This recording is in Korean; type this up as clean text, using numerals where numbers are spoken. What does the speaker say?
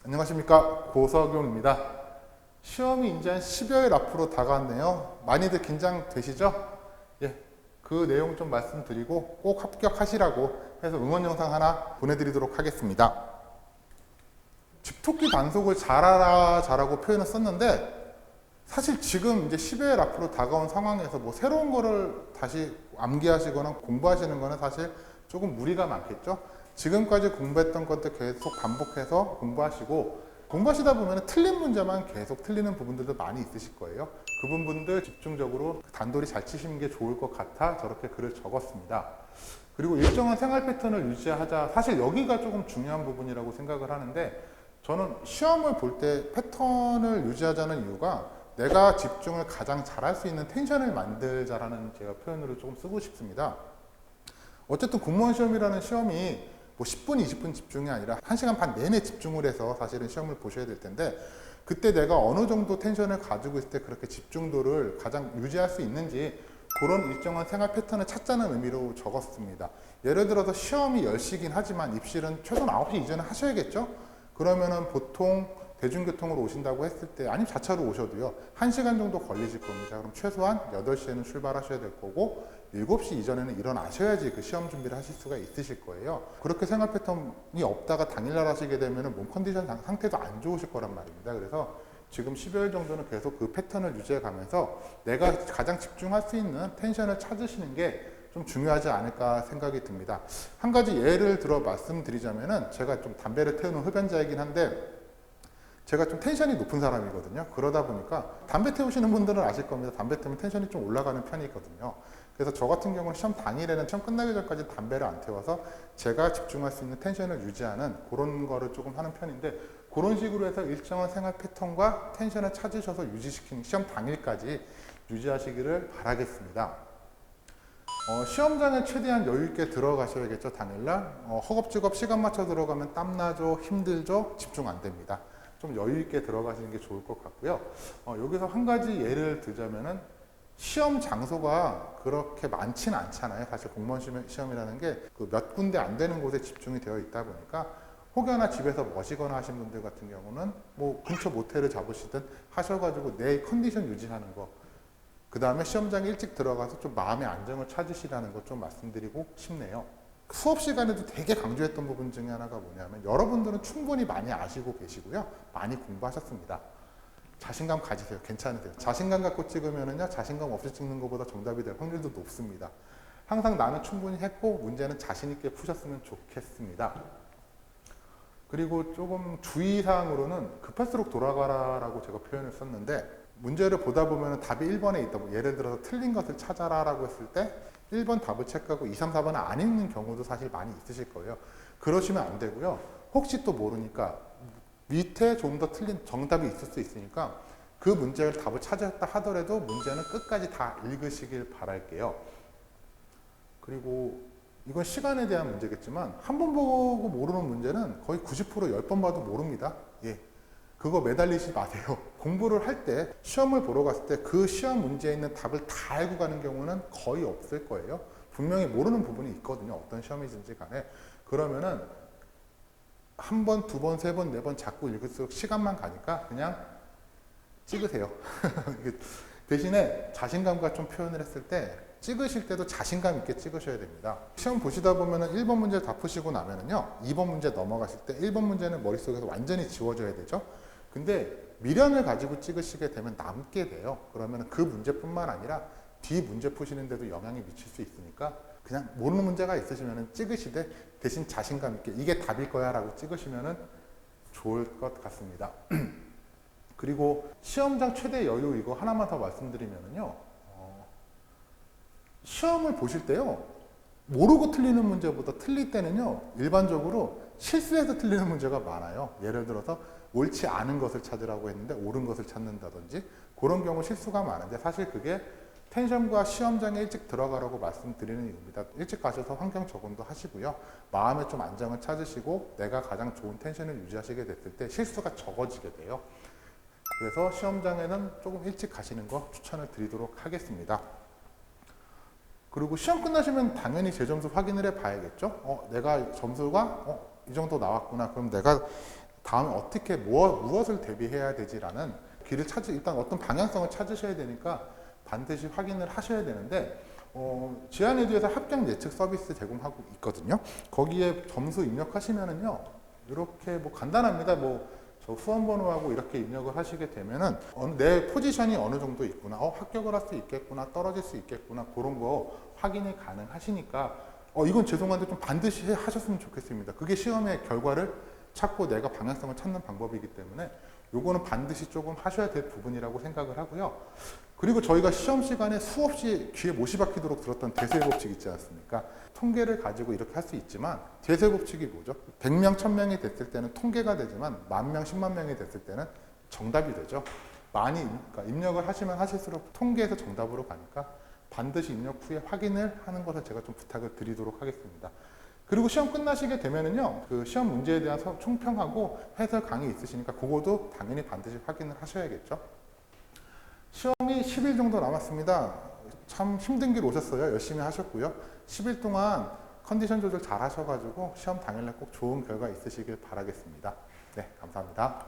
안녕하십니까, 고석용입니다. 시험이 이제 한 10여일 앞으로 다가왔네요. 많이들 긴장되시죠? 예, 그 내용 좀 말씀드리고 꼭 합격하시라고 해서 응원 영상 하나 보내드리도록 하겠습니다. 집토끼 단속을 잘하라 잘하고 표현을 썼는데, 사실 지금 이제 10여일 앞으로 다가온 상황에서 뭐 새로운 거를 다시 암기하시거나 공부하시는 거는 사실 조금 무리가 많겠죠. 지금까지 공부했던 것들 계속 반복해서 공부하시다 보면 틀린 문제만 계속 틀리는 부분들도 많이 있으실 거예요. 그 부분들 집중적으로 단도리 잘 치시는 게 좋을 것 같아 저렇게 글을 적었습니다. 그리고 일정한 생활 패턴을 유지하자. 사실 여기가 조금 중요한 부분이라고 생각을 하는데, 저는 시험을 볼 때 패턴을 유지하자는 이유가 내가 집중을 가장 잘할 수 있는 텐션을 만들자라는 제가 표현으로 조금 쓰고 싶습니다. 어쨌든 공무원 시험이라는 시험이 뭐 10분, 20분 집중이 아니라 1시간 반 내내 집중을 해서 사실은 시험을 보셔야 될 텐데, 그때 내가 어느 정도 텐션을 가지고 있을 때 그렇게 집중도를 가장 유지할 수 있는지 그런 일정한 생활 패턴을 찾자는 의미로 적었습니다. 예를 들어서 시험이 10시긴 하지만 입실은 최소 9시 이전에 하셔야겠죠? 그러면은 보통 대중교통으로 오신다고 했을 때, 아니면 자차로 오셔도요, 1시간 정도 걸리실 겁니다. 그럼 최소한 8시에는 출발하셔야 될 거고 7시 이전에는 일어나셔야지 그 시험 준비를 하실 수가 있으실 거예요. 그렇게 생활 패턴이 없다가 당일날 하시게 되면 몸 컨디션 상태도 안 좋으실 거란 말입니다. 그래서 지금 10여일 정도는 계속 그 패턴을 유지해 가면서 내가 가장 집중할 수 있는 텐션을 찾으시는 게 좀 중요하지 않을까 생각이 듭니다. 한 가지 예를 들어 말씀드리자면은, 제가 좀 담배를 태우는 흡연자이긴 한데 제가 좀 텐션이 높은 사람이거든요. 그러다 보니까 담배 태우시는 분들은 아실 겁니다. 담배 태우면 텐션이 좀 올라가는 편이거든요. 그래서 저 같은 경우는 시험 당일에는 시험 끝나기 전까지 담배를 안 태워서 제가 집중할 수 있는 텐션을 유지하는 그런 거를 조금 하는 편인데, 그런 식으로 해서 일정한 생활 패턴과 텐션을 찾으셔서 유지시키는, 시험 당일까지 유지하시기를 바라겠습니다. 시험장에 최대한 여유 있게 들어가셔야겠죠. 당일날 허겁지겁 시간 맞춰 들어가면 땀나죠, 힘들죠, 집중 안 됩니다. 좀 여유 있게 들어가시는 게 좋을 것 같고요. 여기서 한 가지 예를 들자면은, 시험 장소가 그렇게 많지는 않잖아요. 사실 공무원 시험이라는 게 그 몇 군데 안 되는 곳에 집중이 되어 있다 보니까, 혹여나 집에서 머시거나 하신 분들 같은 경우는 뭐 근처 모텔을 잡으시든 하셔가지고 내 컨디션 유지하는 거, 그 다음에 시험장에 일찍 들어가서 좀 마음의 안정을 찾으시라는 것 좀 말씀드리고 싶네요. 수업 시간에도 되게 강조했던 부분 중에 하나가 뭐냐면, 여러분들은 충분히 많이 아시고 계시고요, 많이 공부하셨습니다. 자신감 가지세요. 괜찮으세요. 자신감 갖고 찍으면은요, 자신감 없이 찍는 것보다 정답이 될 확률도 높습니다. 항상 나는 충분히 했고 문제는 자신 있게 푸셨으면 좋겠습니다. 그리고 조금 주의사항으로는 급할수록 돌아가라라고 제가 표현을 썼는데, 문제를 보다 보면 답이 1번에 있다. 뭐 예를 들어서 틀린 것을 찾아라라고 했을 때 1번 답을 체크하고 2, 3, 4번은 안 읽는 경우도 사실 많이 있으실 거예요. 그러시면 안 되고요. 혹시 또 모르니까 밑에 좀 더 틀린 정답이 있을 수 있으니까 그 문제를 답을 찾았다 하더라도 문제는 끝까지 다 읽으시길 바랄게요. 그리고 이건 시간에 대한 문제겠지만, 한 번 보고 모르는 문제는 거의 90% 10번 봐도 모릅니다. 예. 그거 매달리지 마세요. 공부를 할 때, 시험을 보러 갔을 때 그 시험 문제에 있는 답을 다 알고 가는 경우는 거의 없을 거예요. 분명히 모르는 부분이 있거든요. 어떤 시험이든지 간에. 그러면은 한 번, 두 번, 세 번, 네 번 자꾸 읽을수록 시간만 가니까 그냥 찍으세요. 대신에 자신감과 좀 표현을 했을 때, 찍으실 때도 자신감 있게 찍으셔야 됩니다. 시험 보시다 보면은 1번 문제 다 푸시고 나면은요, 2번 문제 넘어가실 때 1번 문제는 머릿속에서 완전히 지워져야 되죠. 근데 미련을 가지고 찍으시게 되면 남게 돼요. 그러면 그 문제뿐만 아니라 뒤 문제 푸시는데도 영향이 미칠 수 있으니까, 그냥 모르는 문제가 있으시면 찍으시되 대신 자신감 있게 이게 답일 거야 라고 찍으시면 좋을 것 같습니다. 그리고 시험장 최대 여유, 이거 하나만 더 말씀드리면요, 시험을 보실 때요, 모르고 틀리는 문제보다 틀릴 때는요, 일반적으로 실수해서 틀리는 문제가 많아요. 예를 들어서 옳지 않은 것을 찾으라고 했는데 옳은 것을 찾는다든지, 그런 경우 실수가 많은데, 사실 그게 텐션과 시험장에 일찍 들어가라고 말씀드리는 이유입니다. 일찍 가셔서 환경 적응도 하시고요, 마음에 좀 안정을 찾으시고 내가 가장 좋은 텐션을 유지하시게 됐을 때 실수가 적어지게 돼요. 그래서 시험장에는 조금 일찍 가시는 거 추천을 드리도록 하겠습니다. 그리고 시험 끝나시면 당연히 제 점수 확인을 해 봐야겠죠. 내가 점수가 이 정도 나왔구나. 그럼 내가 다음에 어떻게 무엇을 대비해야 되지라는 길을 일단 어떤 방향성을 찾으셔야 되니까 반드시 확인을 하셔야 되는데 지안에듀에서 합격 예측 서비스 제공하고 있거든요. 거기에 점수 입력하시면은요, 이렇게 뭐 간단합니다. 뭐 저 후원번호하고 이렇게 입력을 하시게 되면은 내 포지션이 어느 정도 있구나, 합격을 할 수 있겠구나, 떨어질 수 있겠구나, 그런 거 확인이 가능하시니까 이건 죄송한데 좀 반드시 하셨으면 좋겠습니다. 그게 시험의 결과를 찾고 내가 방향성을 찾는 방법이기 때문에 요거는 반드시 조금 하셔야 될 부분이라고 생각을 하고요. 그리고 저희가 시험 시간에 수없이 귀에 못이 박히도록 들었던 대세 법칙 있지 않습니까? 통계를 가지고 이렇게 할 수 있지만 대세 법칙이 뭐죠? 100명, 1000명이 됐을 때는 통계가 되지만 10,000명, 10만 명이 됐을 때는 정답이 되죠. 그러니까 입력을 하시면 하실수록 통계에서 정답으로 가니까 반드시 입력 후에 확인을 하는 것을 제가 좀 부탁을 드리도록 하겠습니다. 그리고 시험 끝나시게 되면은요, 그 시험 문제에 대한 총평하고 해설 강의 있으시니까 그거도 당연히 반드시 확인을 하셔야겠죠. 시험이 10일 정도 남았습니다. 참 힘든 길 오셨어요. 열심히 하셨고요. 10일 동안 컨디션 조절 잘 하셔가지고 시험 당일날 꼭 좋은 결과 있으시길 바라겠습니다. 네, 감사합니다.